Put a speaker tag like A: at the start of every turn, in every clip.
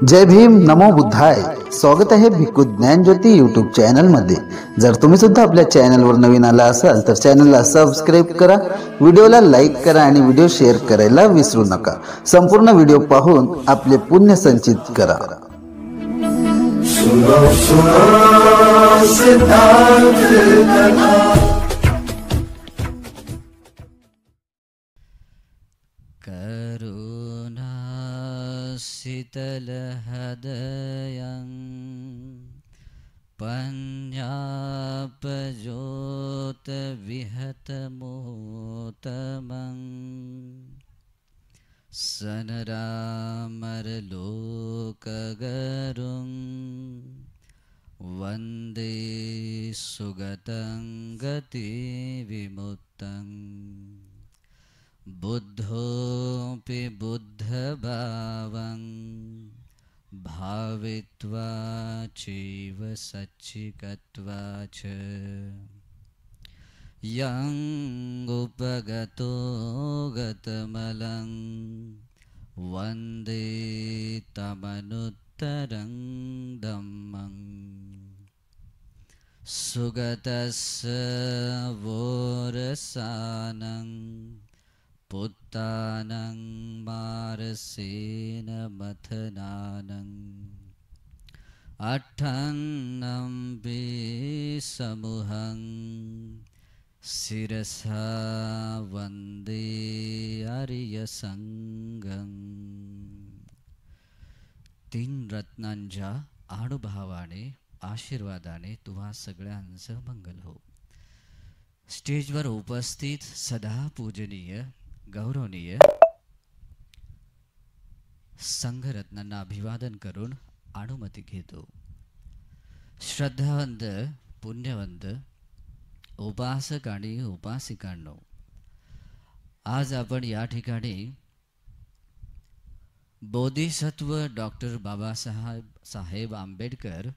A: जय भीम, नमो बुद्धाय. स्वागत आहे भिक्खू ज्ञानज्योती यूट्यूब चॅनल मध्ये. जर तुम्ही सुद्धा आपल्या चॅनलवर नवीन आला असाल तर चॅनलला सबस्क्राईब करा, व्हिडिओला लाईक करा आणि व्हिडिओ शेअर करायला विसरू नका. संपूर्ण व्हिडिओ पाहून आपले पुण्य संचित करा.
B: करुणा शीतल हृदयं पंजापज्योत विहतमोतमं सनरामरलोकगरुं वन्दे सुगतं गतिविमुक्तं. बुद्धोऽपि बुद्धभावं भावित्वा चैव सच्चिकत्वा च यं उपगतो गतमलं वन्दे तमनुत्तरं धम्मं. सुगतस्य वोरसानं पुत्तानं मारसेन मथनानं अट्ठन्नं समूहं शिरसा वन्दे आर्यसंगं. तीन रत्नांच्या अनुभवाने आशीर्वादाने तुम्हा सगळ्यांचं मंगल हो. स्टेजवर उपस्थित सदा पूजनीय गौरवनीय संघरत्नांना अभिवादन करून अनुमती घेतो. श्रद्धावंत पुण्यवंत उपासक आणि उपासिकांनो, आज आपण या ठिकाणी बोधिसत्व डॉक्टर बाबासाहेब आंबेडकर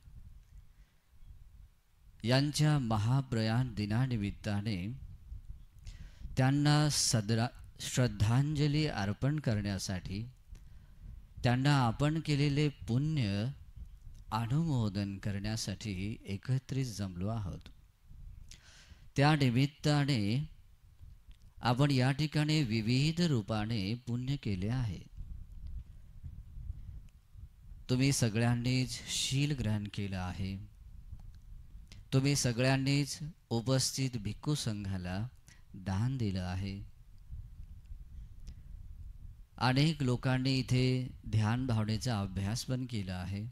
B: यांच्या महाप्रयाण दिनानिमित्ताने त्यांना श्रद्धांजली अर्पण करण्यासाठी, त्यांना आपण केलेले पुण्य अनुमोदन करण्यासाठी एकत्रित जमलो आहोत. त्या निमित्ताने आपण या ठिकाणी विविध रूपाने पुण्य केले आहे. तुम्ही सगळ्यांनीच शील ग्रहण केलं आहे. तुम्ही सगळ्यांनीच उपस्थित भिक्खू संघाला दान दिलं आहे. अनेक लोकांनी इथे ध्यान भावनेचा अभ्यास पण केला आहे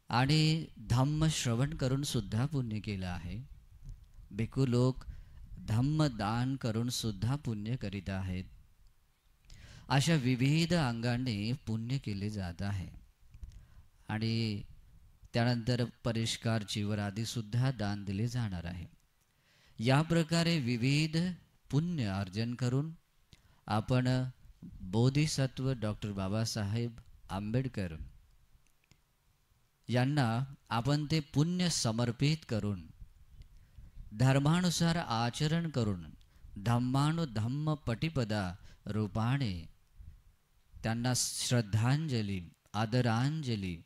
B: आणि धम्म श्रवण करून सुद्धा पुण्य केलं आहे. भिक्खू लोक धम्म दान करून सुद्धा पुण्य करीत आहेत. अशा विविध अंगाने पुण्य केले जात आहे आणि त्यानंतर परिष्कार चिवर आदी सुद्धा दान दिले जाणार आहे. या प्रकारे विविध पुण्य अर्जन करून आपण बोधिसत्व डॉक्टर बाबासाहेब आंबेडकर यांना आपण ते पुण्य समर्पित करून, धर्मानुसार आचरण करून, धम्मानुधम्म पटिपदा रूपाने त्यांना श्रद्धांजली आदरांजली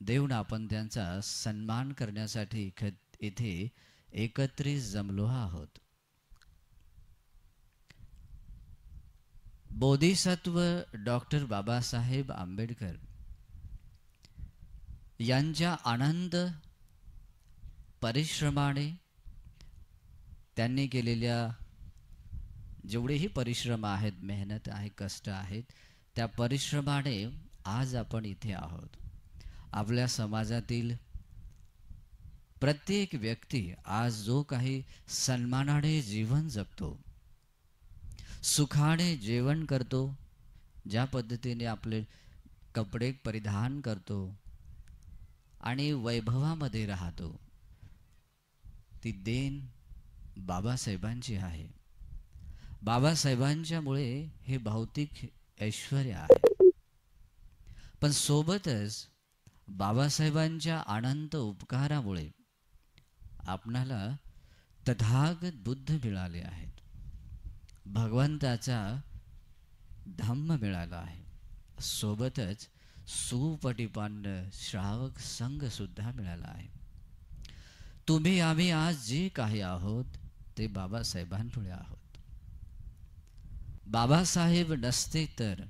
B: देऊन आपण त्यांचा सन्मान करण्यासाठी इथे एकत्रित जमलो आहोत. बोधिसत्व डॉक्टर बाबासाहेब आंबेडकर यांच्या अनंत परिश्रमाने, त्यांनी केलेल्या जेवढेही परिश्रम आहेत, मेहनत आहे, कष्ट आहेत, त्या परिश्रमाने आज आपण इथे आहोत. आपल्या समाजातील प्रत्येक व्यक्ती आज जो काही सन्मानाने जीवन जगतो, सुखाने जेवण करतो, ज्या पद्धतीने आपले कपडे परिधान करतो आणि वैभवामध्ये राहतो, ती देण बाबासाहेबांची आहे. बाबासाहेबांच्यामुळे हे भौतिक ऐश्वर्य आहे. पण सोबतच बाबासाहेबांच्या अनंत उपकारामुळे आपणाला तथागत बुद्ध मिळाले आहेत. भगवंताचा धम्म मिळाला आहे. सोबतच सुपटिपान्न श्रावक संघ सुद्धा मिळाला आहे. तुम्ही आम्ही आज जे काही आहोत ते बाबासाहेबांमुळे आहोत. बाबासाहेब नसते तर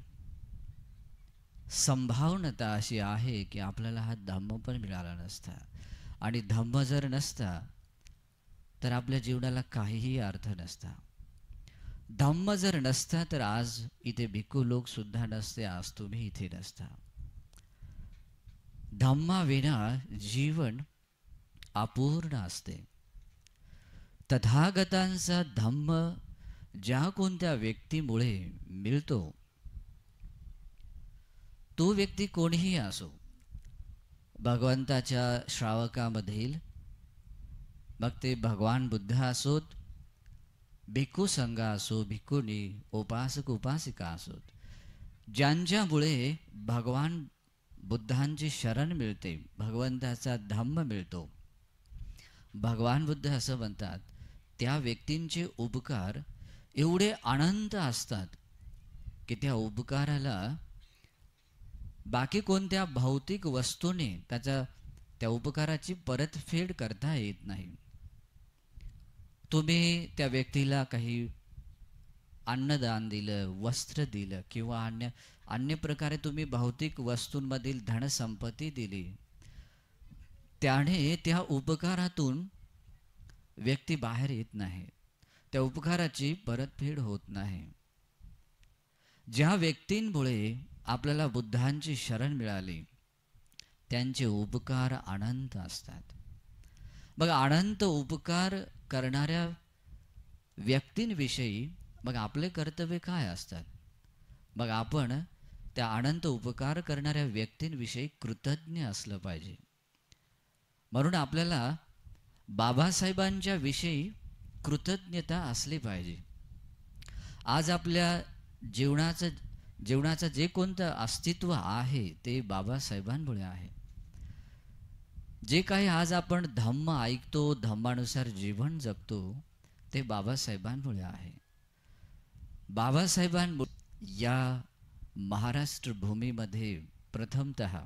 B: संभावना अशी आहे की आपल्याला हा धम्म पण मिळाला नसता, आणि धम्म जर नसता तर आपल्या जीवनाला काहीही अर्थ नसता. धम्म जर नसता तर आज इथे भिक्खू लोक सुद्धा नसते, आज तुम्ही इथे नसता. धम्माविना जीवन अपूर्ण असते. तथागतांचा धम्म ज्या कोणत्या व्यक्तीमुळे मिळतो, तो व्यक्ती कोणीही असो, भगवंताच्या श्रावकामधील, मग ते भगवान बुद्ध असोत, भिक्खू संघ असो, भिक्खुनी, उपासक उपासिका असोत, ज्यांच्यामुळे भगवान बुद्धांची शरण मिळते, भगवंताचा धम्म मिळतो. भगवान बुद्ध असं म्हणतात, त्या व्यक्तींचे उपकार एवढे अनंत असतात की त्या उपकाराला बाकी कोणत्या भौतिक वस्तूने त्या उपकाराची परतफेड करता येत नाही. तुम्ही त्या व्यक्तीला काही अन्नदान दिलं, वस्त्र दिलं, किंवा अन्य प्रकारे तुम्ही भौतिक वस्तूंमधील धनसंपत्ती दिली, त्याने त्या उपकारातून व्यक्ती बाहेर येत नाही, त्या उपकाराची परतफेड होत नाही. ज्या व्यक्तींमुळे आपल्याला बुद्धांची शरण मिळाली, त्यांचे उपकार अनंत असतात. मग अनंत उपकार करणाऱ्या व्यक्तींविषयी मग आपले कर्तव्य काय असतात? मग आपण त्या अनंत उपकार करणाऱ्या व्यक्तींविषयी कृतज्ञ असलं पाहिजे. म्हणून आपल्याला बाबासाहेबांच्या विषयी कृतज्ञता असली पाहिजे. आज आपल्या जीवनाचं जे कोणतं अस्तित्व आहे ते बाबासाहेबांमुळे आहे. जे काही आज आपण धम्म ऐकतो, धम्मानुसार जीवन जगतो, ते बाबासाहेबांमुळे आहे. बाबासाहेबांमुळे या महाराष्ट्र भूमीमध्ये प्रथमतः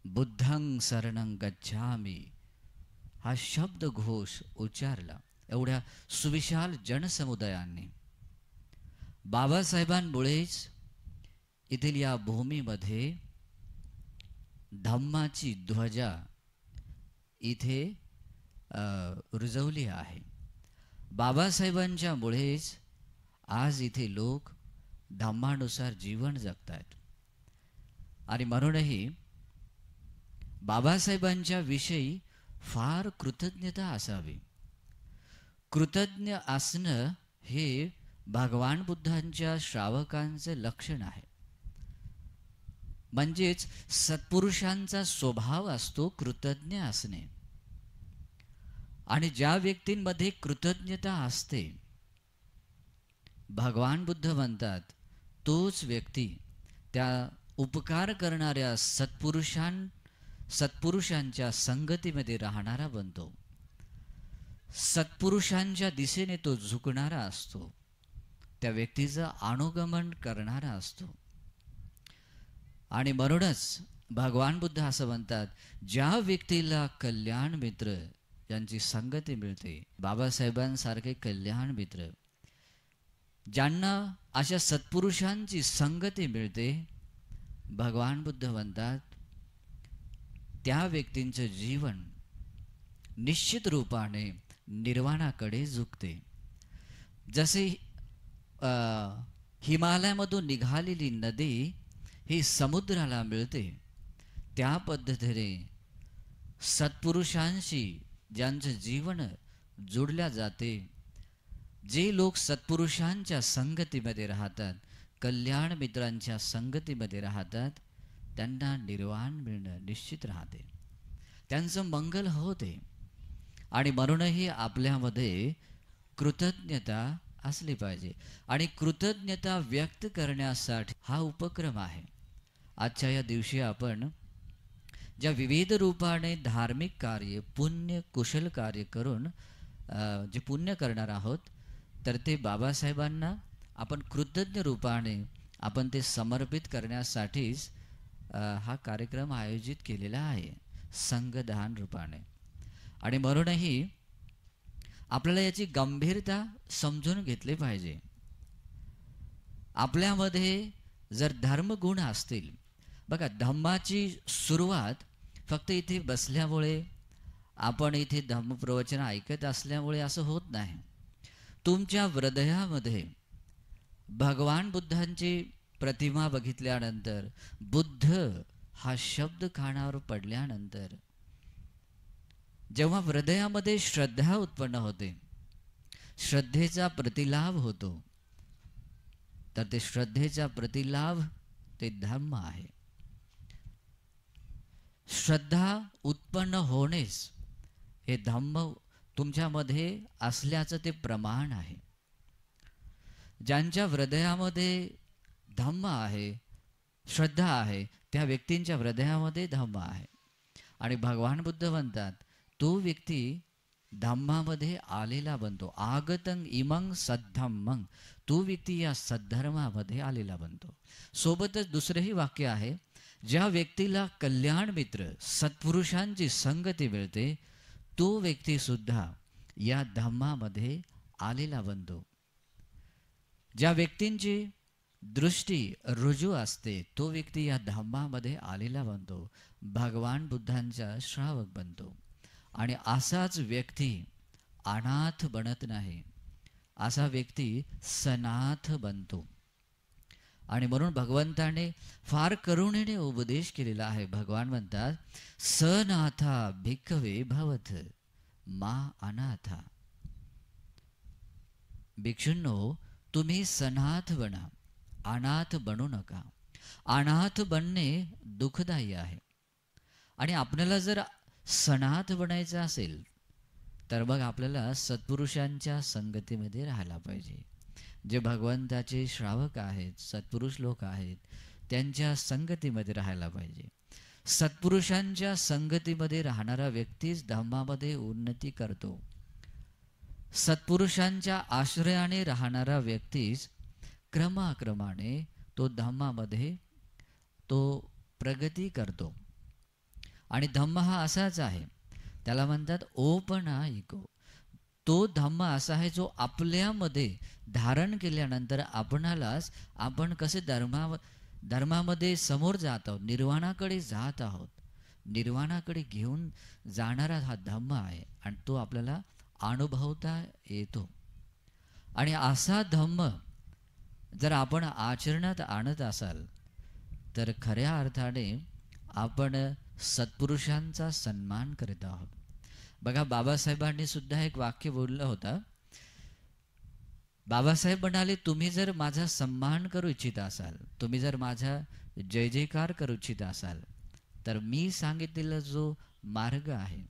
B: बुद्धं शरणं गच्छामि हा शब्दघोष उच्चारला एवढ्या सुविशाल जनसमुदायाने. बाबासाहेबांमुळेच इथील या भूमीमध्ये धम्माची ध्वजा इथे रुजवली आहे. बाबासाहेबांच्या मुळेच आज इथे लोक धम्मानुसार जीवन जगतात. आणि म्हणूनही बाबासाहेबांच्या विषयी फार कृतज्ञता असावी. कृतज्ञ असणं हे भगवान बुद्धांच्या श्रावकांचे लक्षण आहे. म्हणजेच सत्पुरुषांचा स्वभाव असतो कृतज्ञ असणे. आणि ज्या व्यक्तींमध्ये कृतज्ञता असते, भगवान बुद्ध म्हणतात, तोच व्यक्ती त्या उपकार करणाऱ्या सत्पुरुषांच्या संगतीमध्ये राहणारा बनतो. सत्पुरुषांच्या दिशेने तो झुकणारा असतो, त्या व्यक्तीचं अनुगमन करणारा असतो. आणि म्हणूनच भगवान बुद्ध असं म्हणतात, ज्या व्यक्तीला कल्याण मित्र यांची संगती मिळते, बाबासाहेबांसारखे कल्याण मित्र ज्यांना अशा सत्पुरुषांची संगती मिळते, भगवान बुद्ध म्हणतात त्या व्यक्तींचं जीवन निश्चित रूपाने निर्वाणाकडे झुकते. जसे हिमालयामधून निघालेली नदी ही समुद्राला मिळते, त्या पद्धतीने सत्पुरुषांशी ज्यांचं जीवन जोडल्या जाते, जे लोक सत्पुरुषांच्या संगतीमध्ये राहतात, कल्याण मित्रांच्या संगतीमध्ये राहतात, त्यांना निर्वाण मिळणं निश्चित राहते, त्यांचं मंगल होते. आणि म्हणूनही आपल्यामध्ये कृतज्ञता असली पाहिजे. आणि कृतज्ञता व्यक्त करण्यासाठी हा उपक्रम आहे. आजच्या या दिवशी आपण ज्या विविध रूपाने धार्मिक कार्य, पुण्य, कुशल कार्य करून जे पुण्य करणार आहोत, तर ते बाबासाहेबांना आपण कृतज्ञ रूपाने आपण ते समर्पित करण्यासाठीच हा कार्यक्रम आयोजित केलेला आहे संघदान रूपाने. आणि म्हणूनही आपल्याला याची गंभीरता समजून घेतली पाहिजे. आपल्यामध्ये जर धर्मगुण असतील, बघा धम्माची सुरुवात फक्त इथे बसल्यामुळे, आपण इथे धम्मप्रवचन ऐकत असल्यामुळे असं होत नाही. तुमच्या हृदयामध्ये भगवान बुद्धांची प्रतिमा बघितल्यानंतर, बुद्ध हा शब्द कानावर पडल्यानंतर जेव्हा हृदयामध्ये श्रद्धा उत्पन्न होते, श्रद्धेचा प्रतिलाभ होतो, तर ते श्रद्धेचा प्रतिलाभ ते धम्म आहे. श्रद्धा उत्पन्न होणेच हे धम्म तुमच्यामध्ये असल्याचं ते प्रमाण आहे. ज्यांच्या हृदयामध्ये धम्म आहे, श्रद्धा आहे, त्या व्यक्तींच्या हृदयामध्ये धम्म आहे. आणि भगवान बुद्ध म्हणतात तो व्यक्ती धम्मामध्ये आलेला बनतो. आगतं इमं सद्धम्मं, तो व्यक्ती या सद्धर्मामध्ये आलेला बनतो. सोबतच दुसरेही वाक्य आहे, ज्या व्यक्तीला कल्याण मित्र सत्पुरुषांची संगती मिळते, तो व्यक्ती सुद्धा या धम्मामध्ये आलेला बनतो. ज्या व्यक्तींची दृष्टी रुजू असते, तो व्यक्ती या धम्मामध्ये आलेला बनतो, भगवान बुद्धांचा श्रावक बनतो. आणि असाच व्यक्ती अनाथ बनत नाही, असा व्यक्ती सनाथ बनतो. आणि म्हणून भगवंताने फार करुणेने उपदेश केलेला आहे. भगवान म्हणतात सनाथा भिक्खवे भवत मा अनाथा. भिक्षुंनो, तुम्ही सनाथ बना, अनाथ बनू नका. अनाथ बनणे दुःखदायी आहे. आणि आपल्याला जर सनाथ बनायचं असेल तर मग आपल्याला सत्पुरुषांच्या संगतीमध्ये राहायला पाहिजे. जे भगवंताचे श्रावक आहेत, सत्पुरुष लोक आहेत, त्यांच्या संगतीमध्ये राहायला पाहिजे. सत्पुरुषांच्या संगतीमध्ये राहणारा व्यक्तीच धम्मामध्ये उन्नती करतो. सत्पुरुषांच्या आश्रयाने राहणारा व्यक्तीच क्रमाक्रमाने तो धम्मामध्ये तो प्रगती करतो. आणि धम्म हा असाच आहे, त्याला म्हणतात ओपनायिको. तो धम्म असा आहे जो आपल्यामध्ये धारण केल्यानंतर आपणालाच आपण कसे धर्मामध्ये समोर जात आहोत, निर्वाणाकडे जात आहोत, निर्वाणाकडे घेऊन जाणारा हा धम्म आहे. आणि तो आपल्याला अनुभवता येतो. आणि असा धम्म जर आपण आचरणात आणत असाल तर खऱ्या अर्थाने आपण सत्पुरुषांचा सन्मान करत आहोत. बघा, बाबासाहेबांनी सुद्धा एक वाक्य बोललं होतं. बाबासाहेब म्हणाले, तुम्ही जर माझा सन्मान करू इच्छित असाल, तुम्ही जर माझा जय जयकार करू इच्छित असाल, तर मी सांगितलेला जो मार्ग आहे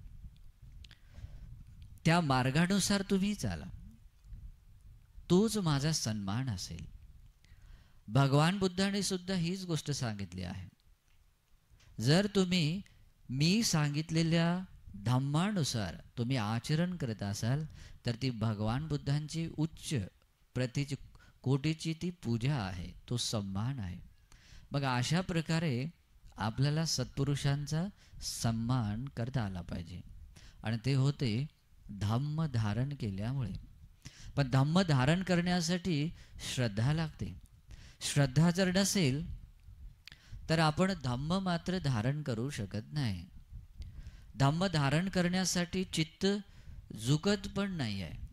B: त्या मार्गानुसार तुम्ही चाला, तोच माझा सन्मान असेल. भगवान बुद्धाने सुद्धा हीच गोष्ट सांगितली आहे. जर तुम्ही मी सांगितलेल्या धम्मानुसार तुम्ही आचरण करत असाल तर ती भगवान बुद्धांची उच्च प्रतीची कोटीची ती पूजा आहे, तो सन्मान आहे. मग अशा प्रकारे आपल्याला सत्पुरुषांचा सन्मान करता आला पाहिजे. आणि ते होते धम्म धारण केल्यामुळे. पण धम्म धारण करण्यासाठी श्रद्धा लागते. श्रद्धा जर नसेल तर आपण धम्म मात्र धारण करू शकत नाही. धम्म धारण करण्यासाठी चित्त झुकत पण नाही आहे.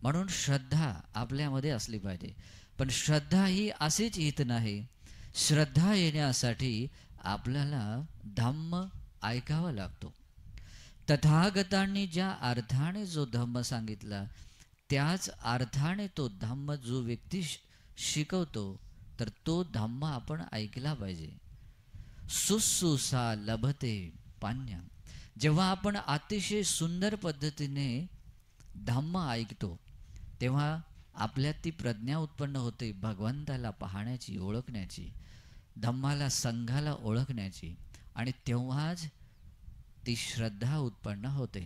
B: म्हणून श्रद्धा आपल्यामध्ये असली पाहिजे. पण श्रद्धा ही अशीच येत नाही. श्रद्धा येण्यासाठी आपल्याला धम्म ऐकावा लागतो. तथागतांनी ज्या अर्थाने जो धम्म सांगितला त्याच अर्थाने तो धम्म जो व्यक्ती शिकवतो तर तो धम्म आपण ऐकला पाहिजे. सुसुसा लभते पान्या. जेव्हा आपण अतिशय सुंदर पद्धतीने धम्म ऐकतो तेव्हा आपल्यात ती प्रज्ञा उत्पन्न होते भगवंताला पाहण्याची, ओळखण्याची, धम्माला, संघाला ओळखण्याची. आणि तेव्हाच ती श्रद्धा उत्पन्न होते.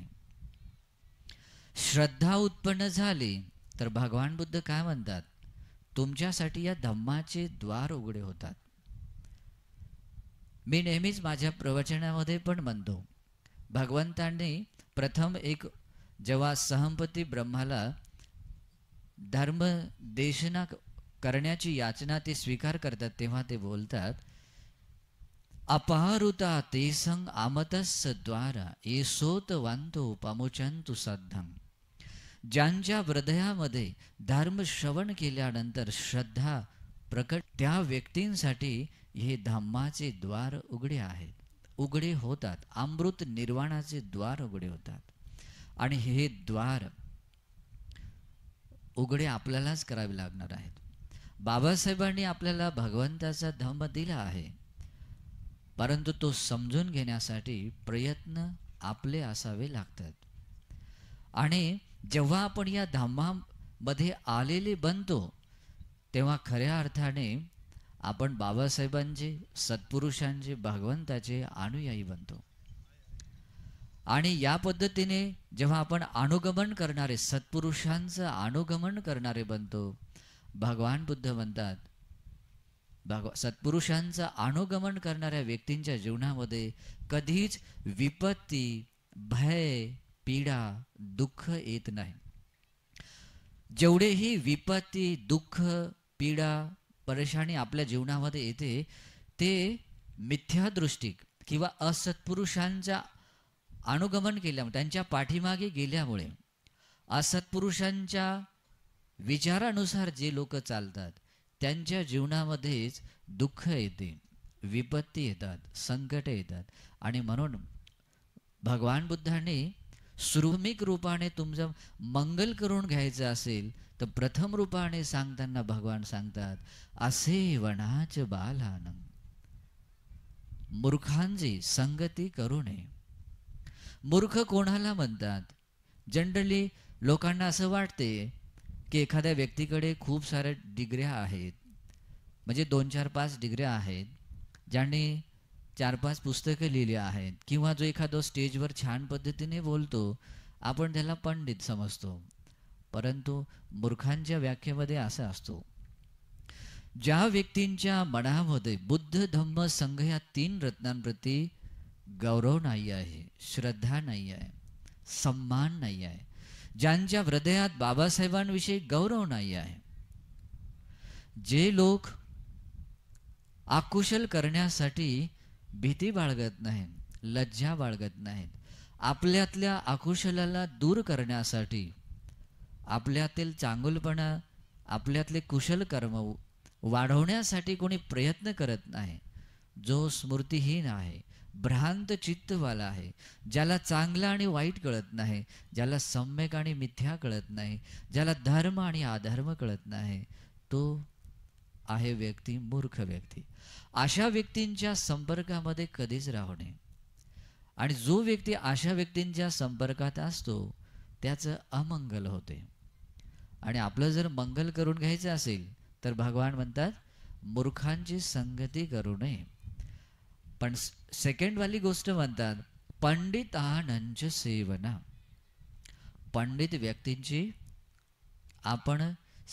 B: श्रद्धा उत्पन्न झाली तर भगवान बुद्ध काय म्हणतात, तुमच्यासाठी या धम्माचे द्वार उघडे होतात. मी नेहमीच माझ्या प्रवचनामध्ये पण म्हणतो, भगवंतांनी प्रथम जेव्हा सहमपती ब्रह्माला धर्म देशना करण्याची याचना ते स्वीकार करतात, तेव्हा ते बोलतात, अपारुता ते संग आमतस द्वारा एसोत वांतो पामुचंतु सद्धम. ज्यांच्या हृदयामध्ये धर्म श्रवण केल्यानंतर श्रद्धा प्रकट, त्या व्यक्तींसाठी हे धम्माचे द्वार उघडे आहेत, उघडे होतात. अमृत निर्वाणाचे द्वार उघडे होतात. आणि हे द्वार उघडे आपल्यालाच करावे लागणार आहेत. बाबासाहेबांनी आपल्याला भगवंताचा धम्म दिला आहे, परंतु तो समजून घेण्यासाठी प्रयत्न आपले असावे लागतात. आणि जेव्हा आपण या धम्मामध्ये आलेले बनतो, तेव्हा खऱ्या अर्थाने आपण बाबासाहेबांचे, सत्पुरुषांचे, भगवंताचे अनुयायी बनतो. आणि या पद्धतीने जेव्हा आपण अनुगमन करणारे, सत्पुरुषांचं अनुगमन करणारे बनतो, भगवान बुद्ध म्हणतात, सत्पुरुषांचं अनुगमन करणाऱ्या व्यक्तींच्या जीवनामध्ये कधीच विपत्ती, भय, पीडा, दुःख येत नाही. जेवढेही विपत्ती, दुःख, पीडा, परेशानी आपल्या जीवनामध्ये येते, ते मिथ्यादृष्टी किंवा असत्पुरुषांच्या अनुगमन केल्यामुळे, त्यांच्या पाठीमागे गेल्यामुळे, असत्पुरुषांच्या विचारानुसार जे लोक चालतात त्यांच्या जीवनामध्येच दुःख येते, विपत्ती येतात, संकट येतात. आणि म्हणून भगवान बुद्धांनी सुरूमिक रूपाने तुमचं मंगल करून घ्यायचं असेल तर प्रथम रूपाने सांगताना भगवान सांगतात, असे वनाच बालानं मूर्खांची संगती करू नये. मूर्ख कोणाला म्हणतात? जनरली लोकांना असं वाटते की एखाद्या व्यक्तीकडे खूप साऱ्या डिग्र्या आहेत, म्हणजे 2-4-5 डिग्र्या आहेत, ज्यांनी 4-5 पुस्तकं लिहिली आहेत, किंवा जो एखादा स्टेजवर छान पद्धतीने बोलतो, आपण त्याला पंडित समजतो. परंतु मूर्खांच्या व्याख्येमध्ये असं असतो, ज्या व्यक्तींच्या मनामध्ये बुद्ध, धम्म, संघ या 3 रत्नांप्रती गौरव नाही आहे, श्रद्धा नाही आहे, सम्मान नाही आहे, ज्यांच्या हृदयात बाबासाहेबांविषयी गौरव नाही आहे, जे लोक आकुशल करण्यासाठी भीती बाळगत नाहीत, लज्जा बाळगत नाहीत, आपल्यातल्या आकुशलाला दूर करण्यासाठी, आपल्यातील चांगुलपणा, आपल्यातले कुशल कर्म वाढवण्यासाठी कोणी प्रयत्न करत नाही, जो स्मृतिहीन आहे, भ्रांत चित्तवाला आहे, ज्याला चांगलं आणि वाईट कळत नाही, ज्याला सम्यक आणि मिथ्या कळत नाही, ज्याला धर्म आणि अधर्म कळत नाही, तो आहे व्यक्ती मूर्ख व्यक्ती. अशा व्यक्तींच्या संपर्कामध्ये कधीच राहू नये. आणि जो व्यक्ती अशा व्यक्तींच्या संपर्कात असतो त्याचं अमंगल होते. आणि आपलं जर मंगल करून घ्यायचं असेल तर भगवान म्हणतात, मूर्खांची संगती करू नये. पण सेकंडवाली गोष्ट म्हणतात, पंडितानंच सेवना. पंडित व्यक्तींची आपण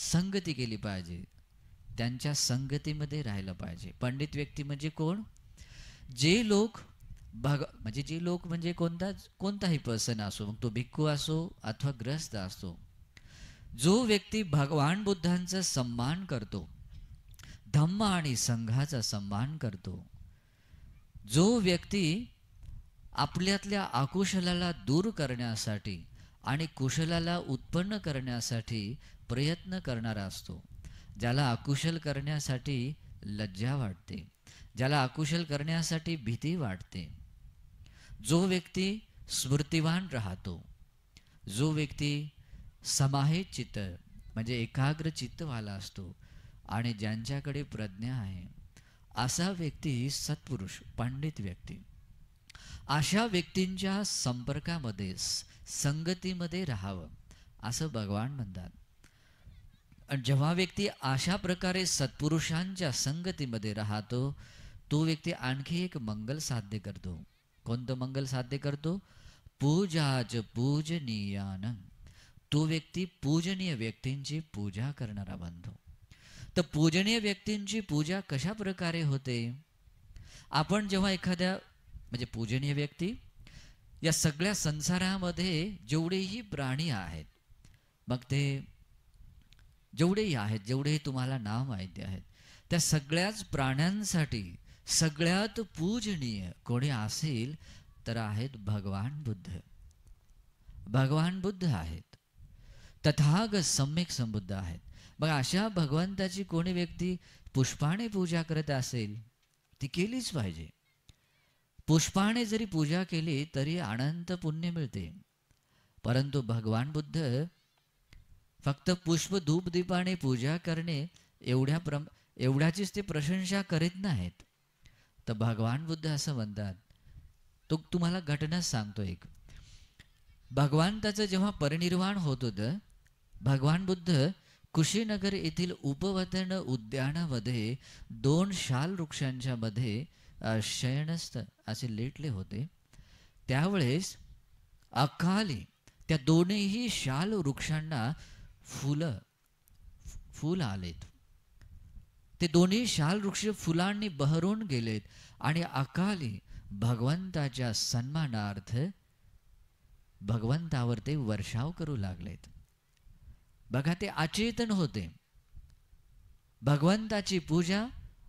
B: संगती केली पाहिजे, त्यांच्या संगतीमध्ये राहिलं पाहिजे. पंडित व्यक्ती म्हणजे कोण? जे लोक म्हणजे कोणताही पर्सन असो, मग तो भिक्खू असो अथवा ग्रस्त असो, जो व्यक्ती भगवान बुद्धांचा सन्मान करतो, धम्म आणि संघाचा सन्मान करतो, जो व्यक्ती आपल्यातल्या अकुशलाला दूर करण्यासाठी आणि कुशलाला उत्पन्न करण्यासाठी प्रयत्न करणारा असतो, ज्याला अकुशल करण्यासाठी लज्जा वाटते, ज्याला अकुशल करण्यासाठी भीती वाटते, जो व्यक्ती स्मृतिवान राहतो, जो व्यक्ती समाहित चित्त म्हणजे एकाग्र चित्तवाला असतो आणि ज्यांच्याकडे प्रज्ञा आहे, असा व्यक्ती सत्पुरुष, पंडित व्यक्ती. अशा व्यक्तींच्या संपर्कामध्ये, संगतीमध्ये राहावं असं भगवान म्हणतात. आणि जेव्हा व्यक्ती अशा प्रकारे सत्पुरुषांच्या संगतीमध्ये राहतो, तो व्यक्ती आणखी एक मंगल साध्य करतो. कोणतं मंगल साध्य करतो? पूजाच पूजनीयानं. तो व्यक्ती पूजनीय व्यक्तींची पूजा करणारा बनतो. तर पूजनीय व्यक्तींची पूजा कशा प्रकारे होते? आपण जेव्हा एखाद्या म्हणजे पूजनीय व्यक्ती या सगळ्या संसारामध्ये जेवढेही प्राणी आहेत, मग ते जेवढेही आहेत, जेवढेही तुम्हाला नाव माहिती आहेत, त्या सगळ्याच प्राण्यांसाठी सगळ्यात पूजनीय कोणी असेल तर आहेत भगवान बुद्ध. भगवान बुद्ध आहेत, तथागत सम्यक संबुद्ध आहेत. मग अशा भगवंताची कोणी व्यक्ती पुष्पाने पूजा करत असेल, ती केलीच पाहिजे. पुष्पाने जरी पूजा केली तरी अनंत पुण्य मिळते. परंतु भगवान बुद्ध फक्त पुष्प धूप दीपाने पूजा करणे एवढ्याचीच ते प्रशंसा करीत नाहीत. तर भगवान बुद्ध असं म्हणतात, तो तुम्हाला घटना सांगतो एक. भगवंताचं जेव्हा परिनिर्वाण होत होतं, भगवान बुद्ध कुशीनगर येथील उपवतन उद्यानामध्ये 2 शाल वृक्षांच्या मध्ये शयनस्थ असे लेटले होते. त्यावेळेस अकाली त्या दोन्हीही शाल वृक्षांना फुल आलेत. ते दोन्ही शाल वृक्ष फुलांनी बहरून गेलेत आणि अकाली भगवंताच्या सन्मानार्थ भगवंतावर ते वर्षाव करू लागलेत. बघा, ते अचेतन होते. भगवंताची पूजा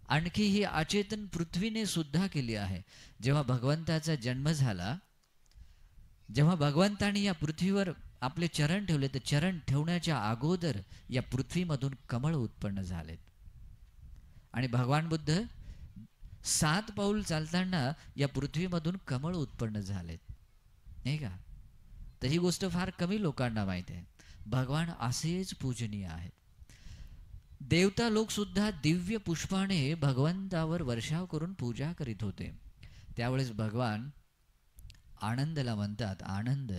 B: आणखी ही अचेतन पृथ्वीने सुद्धा केली आहे. जेव्हा भगवंताचा जन्म झाला, जेव्हा भगवंताने या पृथ्वीवर आपले चरण ठेवले, तर चरण ठेवण्याच्या अगोदर या पृथ्वीमधून कमळ उत्पन्न झालेत. आणि भगवान बुद्ध 7 पाऊल चालताना या पृथ्वीमधून कमळ उत्पन्न झालेत, नाही का? तर ही गोष्ट फार कमी लोकांना माहिती आहे. भगवान असेच पूजनीय आहेत. देवता लोक सुद्धा दिव्य पुष्पाने भगवंतावर वर्षाव करून पूजा करीत होते. त्यावेळेस भगवान आनंदला म्हणतात, आनंद,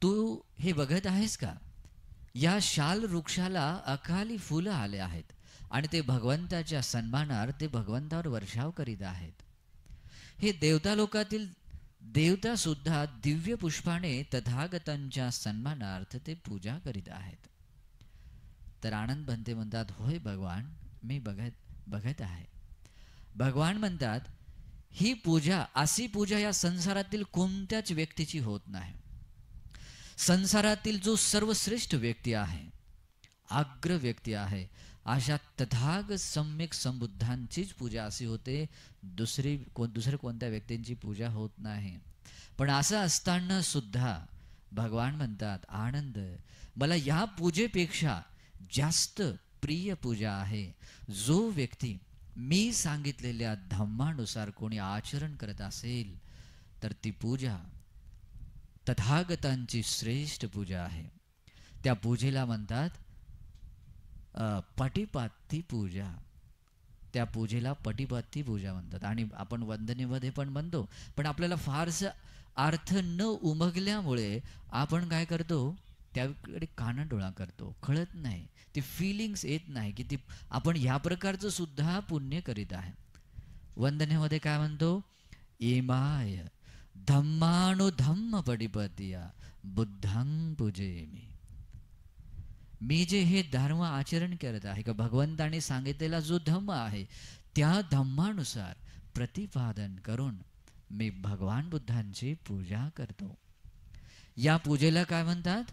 B: तू हे बघत आहेस का? या शाल वृक्षाला अकाली फुलं आले आहेत आणि ते भगवंताच्या सन्मानार्थ ते भगवंतावर वर्षाव करीत आहेत. हे देवता लोकातील देवता सुद्धा दिव्य पुष्पाने तथागतांच्या सन्मानार्थ ते पूजा करीत आहेत. तर आनंद बनते म्हणतात, होय भगवान, मी बघत आहे. भगवान म्हणतात, ही पूजा, अशी पूजा या संसारातील कोणत्याच व्यक्तीची होत नाही. संसारातील जो सर्वश्रेष्ठ व्यक्ती आहे, अग्र व्यक्ती आहे, अशा तथागत सम्यक संबुद्धांचीच पूजा अशी होते. दुसऱ्या कोणत्या व्यक्तींची पूजा होत नाही. पण असं असताना सुद्धा भगवान म्हणतात, आनंद, मला या पूजेपेक्षा जास्त प्रिय पूजा आहे. जो व्यक्ती मी सांगितलेल्या धम्मानुसार कोणी आचरण करत असेल तर ती पूजा तथागतांची श्रेष्ठ पूजा आहे. त्या पूजेला म्हणतात पटिपाती पूजा. त्या पूजेला पटिपाती पूजा म्हणतात. आणि आपण वंदनेमध्ये पण म्हणतो, पण आपल्याला फारसा अर्थ न उमगल्यामुळे आपण काय करतो, त्याकडे कानाडोळा करतो, कळत नाही, ती फिलिंग्स येत नाही की ती आपण ह्या प्रकारचं सुद्धा पुण्य करीत आहे. वंदनेमध्ये काय म्हणतो, इमाय धम्मानुधम्म पटिपतिया बुद्धं पूजेमी. मी जे हे धर्म आचरण करत आहे, का भगवंताने सांगितलेला जो धम्म आहे त्या धम्मानुसार प्रतिपादन करून मी भगवान बुद्धांची पूजा करतो. या पूजेला काय म्हणतात,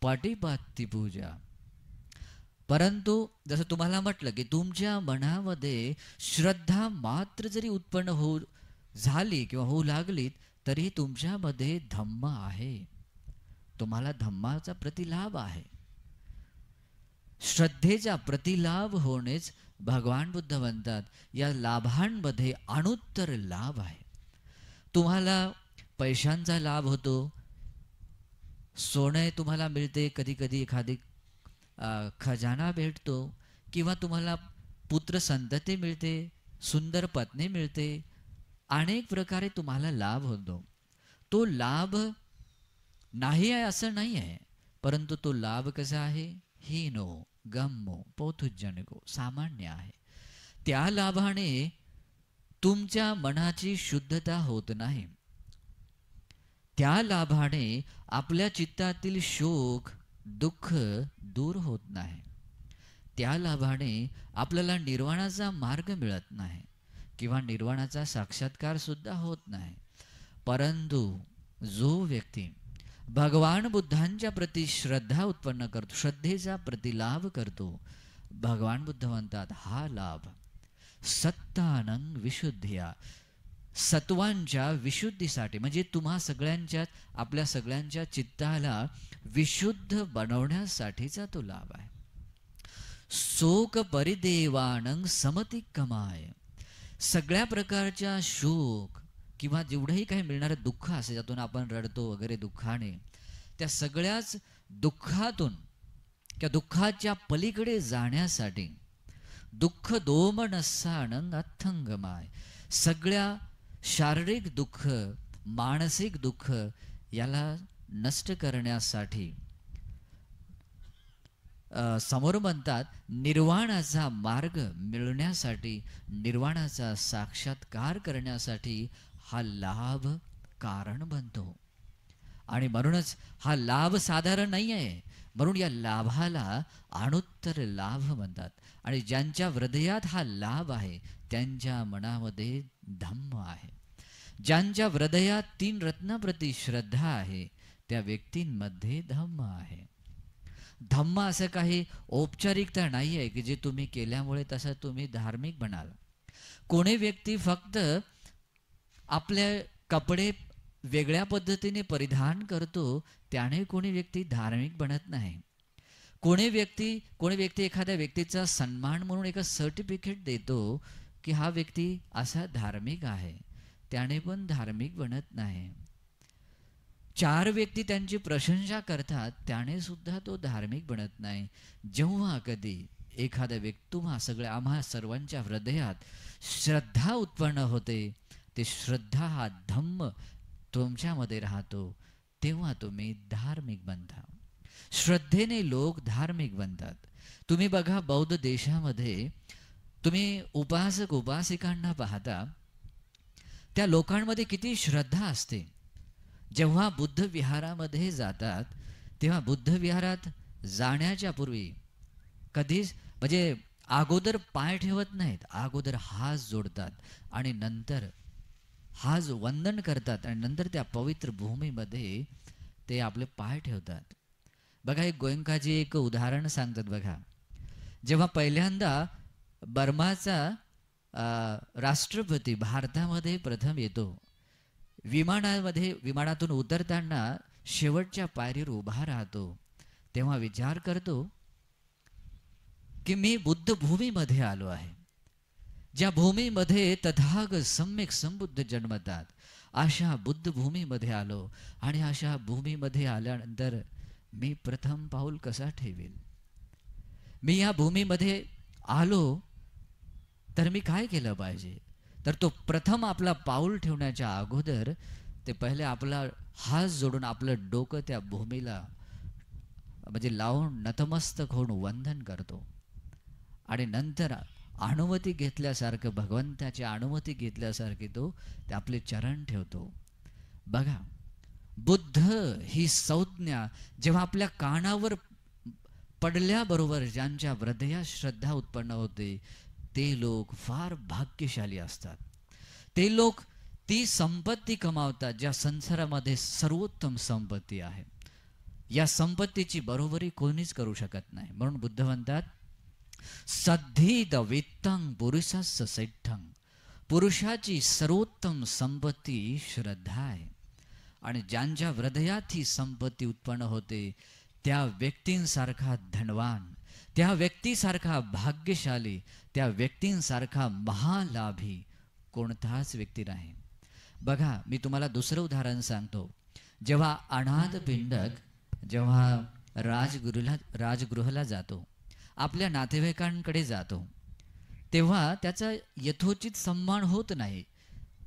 B: पटिपाती पूजा. परंतु जसं तुम्हाला म्हटलं की तुमच्या मनामध्ये श्रद्धा मात्र जरी उत्पन्न झाली किंवा होऊ लागली तरी तुमच्यामध्ये धम्म आहे, तुम्हाला धम्माचा प्रतिलाभ आहे. श्रद्धेचा प्रतिलाभ होणेच भगवान बुद्ध म्हणतात या लाभांमध्ये अनुत्तर लाभ आहे. तुम्हाला पैशांचा लाभ होतो, सोने तुम्हाला मिळते, कधी कधी एखादी खजाना भेटतो, किंवा तुम्हाला पुत्र संतती मिळते, सुंदर पत्नी मिळते, अनेक प्रकारे तुम्हाला लाभ होतो. तो लाभ नाही आहे असं नाही आहे, परंतु तो लाभ कसा आहे, हीनो गम्मो पोथुजनको, सामान्य आहे. त्या लाभाने तुमच्या मनाची शुद्धता होत नाही. त्या लाभाने आपल्या चित्तातील शोक दुःख दूर होत नाही. त्या लाभाने आपल्याला निर्वाणाचा मार्ग मिळत नाही किंवा निर्वाणाचा साक्षात्कार सुद्धा होत नाही. परंतु जो व्यक्ती भगवान बुद्धांच्या प्रती श्रद्धा उत्पन्न करतो, श्रद्धेचा प्रतिलाभ करतो, भगवान बुद्ध म्हणतात हा लाभ सत्तानंग विशुद्धिया, सत्वांच्या विशुद्धीसाठी, म्हणजे तुम्हा सगळ्यांच्यात आपल्या सगळ्यांच्या चित्ताला विशुद्ध बनवण्यासाठीचा तो लाभ आहे. शोक परिदेवानंग समती कमाय, सगळ्या प्रकारच्या शोक किंवा जेवढंही काही मिळणारं दुःख असे ज्यातून आपण रडतो वगैरे दुःखाने, त्या सगळ्याच दुःखातून, त्या दुःखाच्या पलीकडे जाण्यासाठी दुःख दोमनस्सानंग अथंगमाय, सगळ्या शारीरिक दुःख, मानसिक दुःख याला नष्ट करण्यासाठी समोर म्हणतात निर्वाणाचा मार्ग मिळण्यासाठी, निर्वाणाचा साक्षात्कार करण्यासाठी हा लाभ कारण बनतो. आणि म्हणूनच हा लाभ साधारण नाही आहे, म्हणून या लाभाला अणुत्तर लाभ म्हणतात. आणि ज्यांच्या हृदयात हा लाभ आहे त्यांच्या मनामध्ये धम्म आहे. ज्यांच्या हृदयात 3 रत्नाप्रती श्रद्धा आहे त्या व्यक्तींमध्ये धम्म आहे. धम्म असं काही औपचारिकता नाही आहे की जे तुम्ही केल्यामुळे तसं तुम्ही धार्मिक बनाल. कोणी व्यक्ती फक्त आपले कपडे वेगळ्या पद्धतीने परिधान करतो त्याने कोणी व्यक्ती धार्मिक बनत नाही. कोणी व्यक्ती एखाद्या व्यक्तीचा सन्मान म्हणून एक सर्टिफिकेट देतो की हा व्यक्ती असा धार्मिक आहे, त्याने पण धार्मिक बनत नाही. 4 व्यक्ती त्यांची प्रशंसा करतात त्याने सुद्धा तो धार्मिक बनत नाही. जेव्हा कधी एखाद्या व्यक्ती आम्हा सर्वांच्या हृदयात श्रद्धा उत्पन्न होते, ते श्रद्धा हा धम्म तुमच्यामध्ये राहतो, तेव्हा तुम्ही धार्मिक बनता. श्रद्धेने लोक धार्मिक बनतात. तुम्ही बघा बौद्ध देशामध्ये तुम्ही उपासक उपासिकांना पाहता, त्या लोकांमध्ये किती श्रद्धा असते. जेव्हा बुद्ध विहारामध्ये जातात तेव्हा बुद्ध विहारात जाण्याच्या पूर्वी कधीच म्हणजे अगोदर पाय ठेवत नाहीत, अगोदर हात जोडतात आणि नंतर हात वंदन करतात आणि नंतर त्या पवित्र भूमीमध्ये ते आपले पाय ठेवतात. बघा एक गोयंकाजी एक उदाहरण सांगतात. बघा जेव्हा पहिल्यांदा बर्माचा राष्ट्रपती भारतामध्ये प्रथम येतो, विमानातून उतरताना शेवटच्या पायरीवर उभा राहतो, तेव्हा विचार करतो की मी बुद्ध भूमीमध्ये आलो आहे, ज्या भूमीमध्ये तथागत सम्यक संबुद्ध जन्मतात, अशा बुद्ध भूमीमध्ये आलो आणि अशा भूमीमध्ये आल्यानंतर मी प्रथम पाऊल कसा ठेवेल. मी या भूमीमध्ये आलो तर मी काय केलं पाहिजे, तर तो प्रथम आपला पाऊल ठेवण्याच्या अगोदर ते पहिले आपला हात जोडून आपलं डोकं त्या भूमीला म्हणजे लावून नतमस्तक होऊन वंदन करतो आणि नंतर अनुमती घेतल्यासारखं, भगवंताची अनुमती घेतल्यासारखे तो ते आपले चरण ठेवतो. बघा बुद्ध ही संज्ञा जेव्हा आपल्या कानावर पडल्याबरोबर ज्यांच्या हृदयात श्रद्धा उत्पन्न होते ते लोक फार भाग्यशाली असतात. ते लोक ती संपत्ती कमावतात ज्या संसारामध्ये सर्वोत्तम संपत्ती आहे. या संपत्तीची बरोबरी कोणीच करू शकत नाही. म्हणून बुद्ध म्हणतात सद्धीद वित्तं पुरुषस्य सेठ्ठं, पुरुषाची सर्वोत्तम संपत्ती श्रद्धा आहे. आणि ज्यांच्या हृदयात ही संपत्ती उत्पन्न होते त्या व्यक्तींसारखा धनवान, त्या व्यक्तीसारखा भाग्यशाली, त्या व्यक्तींसारखा महालाभी कोणताच व्यक्ती नाही. बघा मी तुम्हाला दुसरं उदाहरण सांगतो. जेव्हा अनाथ पिंडक जेव्हा राजगृहाला जातो, आपल्या नातेवाईकांकडे जातो, तेव्हा त्याचा यथोचित सन्मान होत नाही.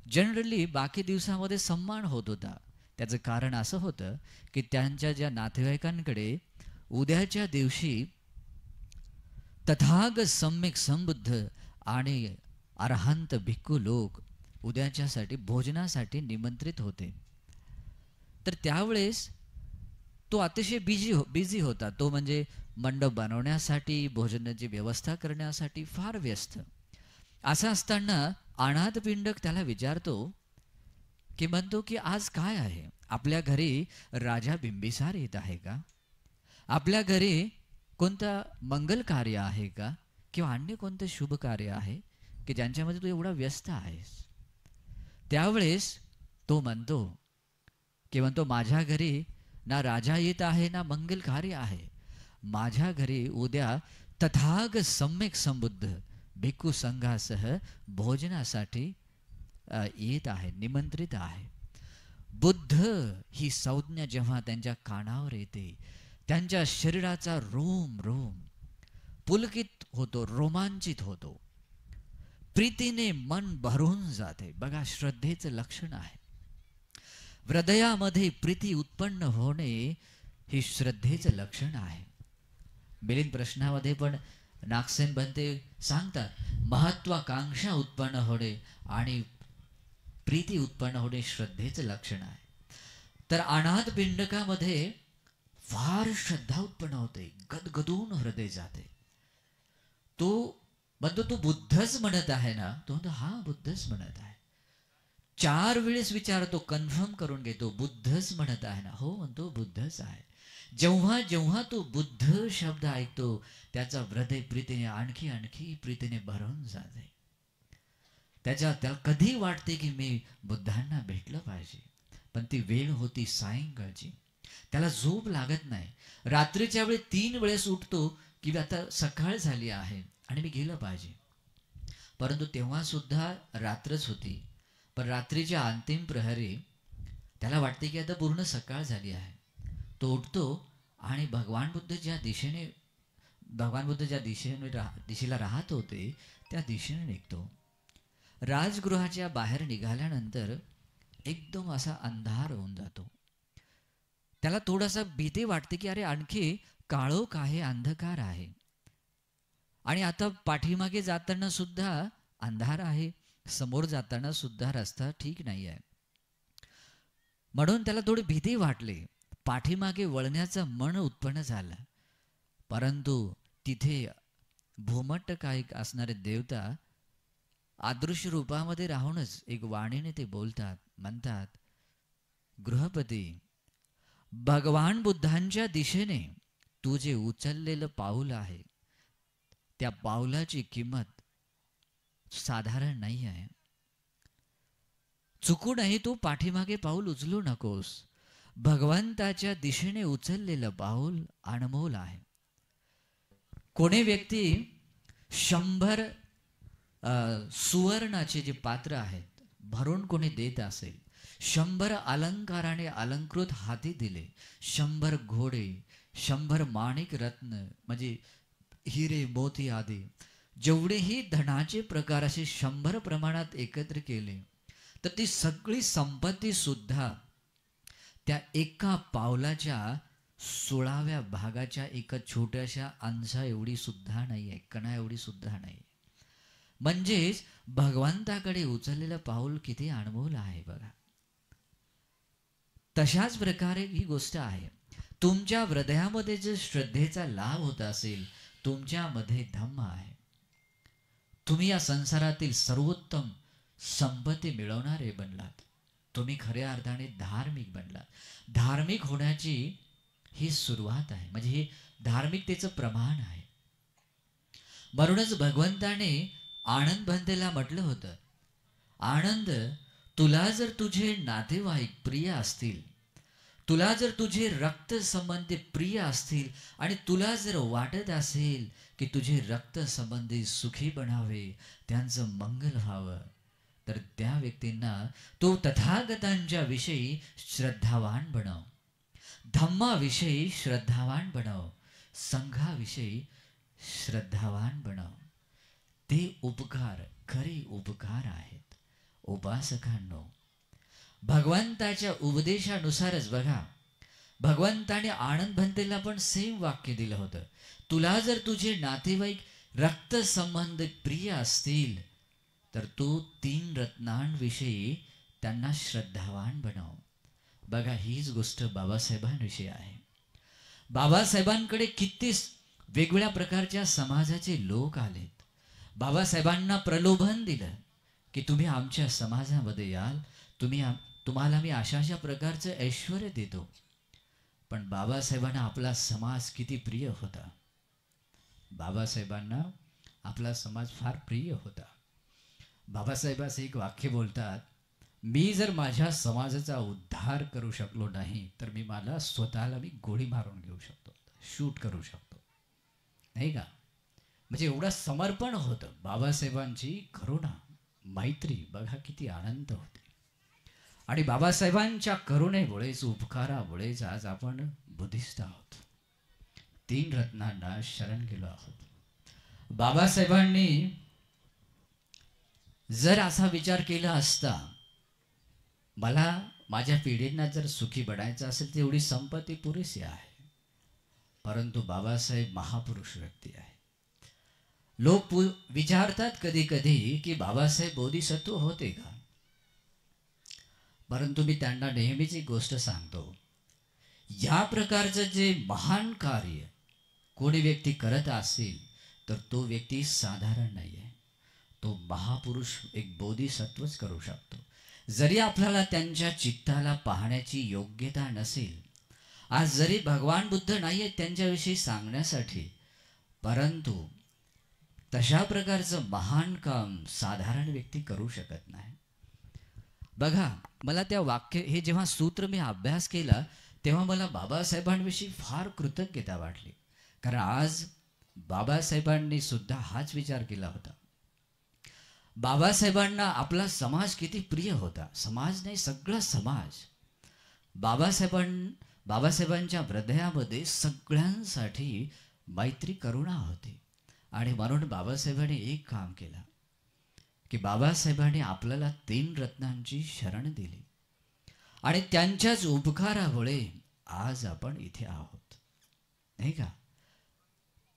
B: जनरली बाकी दिवसामध्ये सन्मान होत होता. त्याचं कारण असं होतं की त्यांच्या ज्या नातेवाईकांकडे उद्याच्या दिवशी तथागत सम्यक संबुद्ध आणि अरहंत भिक्खू लोक उद्याच्यासाठी भोजनासाठी निमंत्रित होते. तर त्यावेळेस तो अतिशय बिझी होता. तो म्हणजे मंडप बनवण्यासाठी, भोजनाची व्यवस्था करण्यासाठी फार व्यस्त. असं असताना अनाथ पिंडक त्याला विचारतो की म्हणतो की आज काय आहे? आपल्या घरी राजा बिंबिसार येत आहे का? आपल्या घरी कोणतं मंगल कार्य आहे का? किंवा अन्य कोणतं शुभ कार्य आहे की ज्यांच्यामध्ये तू एवढा व्यस्त आहेस? त्यावेळेस तो म्हणतो माझ्या घरी ना राजा येत आहे ना मंगल कार्य आहे. माझ्या घरी उद्या तथाग सम्यक संबुद्ध भिक्खू संघासह भोजनासाठी येत आहे, निमंत्रित आहे. बुद्ध ही संज्ञा जेव्हा त्यांच्या कानावर येते, त्यांच्या शरीराचा रोम रोम पुलकित होतो, रोमांचित होतो, प्रीतीने मन भरून जाते. बघा, श्रद्धेचं लक्षण आहे. हृदयामध्ये प्रीती उत्पन्न होणे हे श्रद्धेचं लक्षण आहे. मिलिंद प्रश्नामध्ये पण नागसेन बनते सांगतात, महत्वाकांक्षा उत्पन्न होणे आणि प्रीती उत्पन्न होणे श्रद्धेचं लक्षण आहे. तर अनाथ पिंडकामध्ये फार श्रद्धा उत्पन्न होते, गदगदून हृदय जाते. तो म्हणतो तू बुद्धच म्हणत आहे ना? तो म्हणतो हा, बुद्धच म्हणत आहे. 4 वेळेस विचारतो, कन्फर्म करून घेतो, बुद्धच म्हणत आहे ना? हो म्हणतो, बुद्धच आहे. जेव्हा जेव्हा तो बुद्ध शब्द ऐकतो, त्याचा हृदय प्रीतीने आणखी आणखी प्रीतीने भरून जाते. त्याला कधी वाटते की मी बुद्धांना भेटलं पाहिजे, पण ती वेळ होती सायंकाळची, त्याला झोप लागत नाही. रात्रीच्या वेळी 3 वेळेस उठतो की आता सकाळ झाली आहे आणि मी गेलं पाहिजे. परंतु तेव्हा सुद्धा रात्रच होती. पण रात्रीच्या अंतिम प्रहरी त्याला वाटते की आता पूर्ण सकाळ झाली आहे. तो उठतो आणि भगवान बुद्ध ज्या दिशेला राहत होते त्या दिशेने निघतो. राजगृहाच्या बाहेर निघाल्यानंतर एकदम असा अंधार होऊन जातो. त्याला थोडासा भीती वाटते की अरे आणखी काळोख आहे, अंधकार आहे, आणि आता पाठीमागे जाताना सुद्धा अंधार आहे, समोर जाताना सुद्धा रस्ता ठीक नाही आहे. म्हणून त्याला थोडी भीती वाटली. पाठीमागे वळण्याचं मन उत्पन्न झालं. परंतु तिथे भूमट्ट काय असणारे देवता अदृश्य रूपामध्ये राहूनच एक वाणीने ते बोलतात, म्हणतात, गृहपती, भगवान बुद्धांच्या दिशेने तू जे उचललेलं पाऊल आहे त्या पाऊलाची किंमत साधारण नाही आहे. चुकूनही तू पाठीमागे पाऊल उचलू नकोस. भगवंताच्या दिशेने उचललेलं पाऊल अनमोल आहे. कोणी व्यक्ती 100 सुवर्णाचे जे पात्र आहेत भरून कोणी देत असेल, 100 अलंकाराने अलंकृत हाती दिले, 100 घोडे, 100 माणिक रत्न म्हणजे हिरे मोती आदी जेवढेही धनाचे प्रकार असे 100 प्रमाणात एकत्र केले, तर ती सगळी संपत्ती सुद्धा त्या एका पावलाच्या 16व्या भागाच्या एका छोट्याशा अंशा एवढी सुद्धा नाही आहे, कणा एवढी सुद्धा नाही. म्हणजेच भगवंताकडे उचललेलं पाऊल किती अनमोल आहे बघा. तशाच प्रकारे ही गोष्ट आहे. तुमच्या हृदयामध्ये जर श्रद्धेचा लाभ होत असेल, तुमच्यामध्ये धम्म आहे, तुम्ही या संसारातील सर्वोत्तम संपत्ती मिळवणारे बनलात. तुम्ही खऱ्या अर्थाने धार्मिक बनलात. धार्मिक होण्याची ही सुरुवात आहे, म्हणजे हे धार्मिकतेचं प्रमाण आहे. म्हणूनच भगवंताने आनंद बंदेला म्हटलं होतं, आनंद, तुला जर तुझे नातेवाईक प्रिय असतील, तुला जर तुझे रक्त संबंधी प्रिय असतील आणि तुला जर वाटत असेल की तुझे रक्त संबंधी सुखी बनावे, त्यांचं मंगल व्हावं, तर त्या व्यक्तींना तो तथागतांच्या विषयी श्रद्धावान बनव, धम्माविषयी श्रद्धावान बनव, संघाविषयी श्रद्धावान बनव. ते उपकार खरे उपकार आहेत. उपासकांनो, भगवंताच्या उपदेशानुसारच बघा, भगवंताने आनंद भंतेला पण सेम वाक्य दिलं होतं, तुला जर तुझे नातेवाईक रक्त संबंध प्रिय असतील तर तू 3 रत्नांविषयी त्यांना श्रद्धावान बनव. बघा, हीच गोष्ट बाबासाहेबांविषयी आहे. बाबासाहेबांकडे किती वेगवेगळ्या प्रकारच्या समाजाचे लोक आलेत. बाबासाहेबांना प्रलोभन दिलं की तुम्ही आमच्या समाजामध्ये याल, तुम्हाला मी अशा अशा प्रकारचं ऐश्वर्य देतो. पण बाबासाहेबांना आपला समाज किती प्रिय होता. बाबासाहेबांना आपला समाज फार प्रिय होता. बाबासाहेब असं एक वाक्य बोलतात, मी जर माझ्या समाजाचा उद्धार करू शकलो नाही तर मला स्वतःला गोळी मारून घेऊ शकतो, शूट करू शकतो, नाही का. म्हणजे एवढं समर्पण होतं बाबासाहेबांची. करुणा, मैत्री बघा किती आनंद होते. आणि बाबासाहेबांच्या करुणेमुळेच, उपकारामुळेच आज आपण बुद्धिस्ट आहोत. 3 रत्नांना शरण गेलो आहोत. बाबासाहेबांनी जर असा विचार केला असता, मला माझ्या पिढींना जर सुखी बनायचं असेल तर एवढी संपत्ती पुरेशी आहे. परंतु बाबासाहेब महापुरुष व्यक्ती आहे. लोक विचारतात कधी कधी की बाबासाहेब बोधिसत्व होते का. परंतु मी त्यांना नेहमीच एक गोष्ट सांगतो, या प्रकारचं जे महान कार्य कोणी व्यक्ती करत असेल तर तो व्यक्ती साधारण नाही आहे. तो महापुरुष, एक बोधिसत्वच करू शकतो. जरी आपल्याला त्यांच्या चित्ताला पाहण्याची योग्यता नसेल, आज जरी भगवान बुद्ध नाही आहेत त्यांच्याविषयी सांगण्यासाठी, परंतु तशा प्रकारचं महान काम साधारण व्यक्ती करू शकत नाही. बघा, मला त्या वाक्य, हे जेव्हा सूत्र मी अभ्यास केला तेव्हा मला बाबासाहेबांविषयी फार कृतज्ञता वाटली. कारण आज बाबासाहेबांनी सुद्धा हाच विचार केला होता. बाबासाहेबांना आपला समाज किती प्रिय होता. समाज नाही, सगळा समाज. बाबासाहेबांच्या हृदयामध्ये सगळ्यांसाठी मैत्री, करुणा होती. आणि म्हणून बाबासाहेबांनी एक काम केलं की बाबासाहेबांनी आपल्याला 3 रत्नांची शरण दिली. आणि त्यांच्याच उपकारामुळे आज आपण इथे आहोत, नाही का.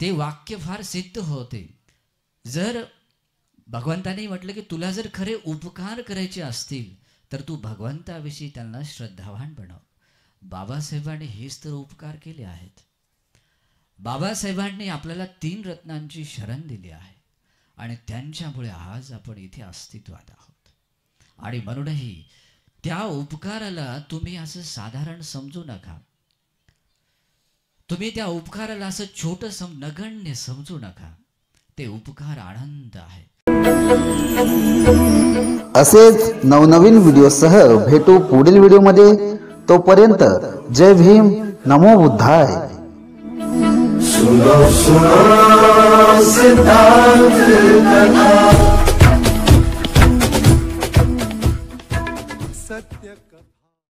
B: ते वाक्य फार सिद्ध होते. जर भगवंताने म्हटलं की तुला जर खरे उपकार करायचे असतील तर तू भगवंताविषयी त्यांना श्रद्धावान बनव. बाबासाहेबांनी हेच तर उपकार केले आहेत. बाबासाहेबांनी आपल्याला 3 रत्नांची शरण दिली आहे आणि त्यांच्यामुळे आज आपण इथे अस्तित्वात आहोत. आणि म्हणूनही त्या उपकाराला तुम्ही असं साधारण समजू नका. तुम्ही त्या उपकाराला असं छोटं नगण्य समजू नका. ते उपकार आनंद आहे.
A: असेच नवनवीन व्हिडिओसह भेटू पुढील व्हिडिओमध्ये. तोपर्यंत जय भीम, नमो बुद्धाय.
C: सुनो सुनो सिद्धांत कथा, सत्य कथा.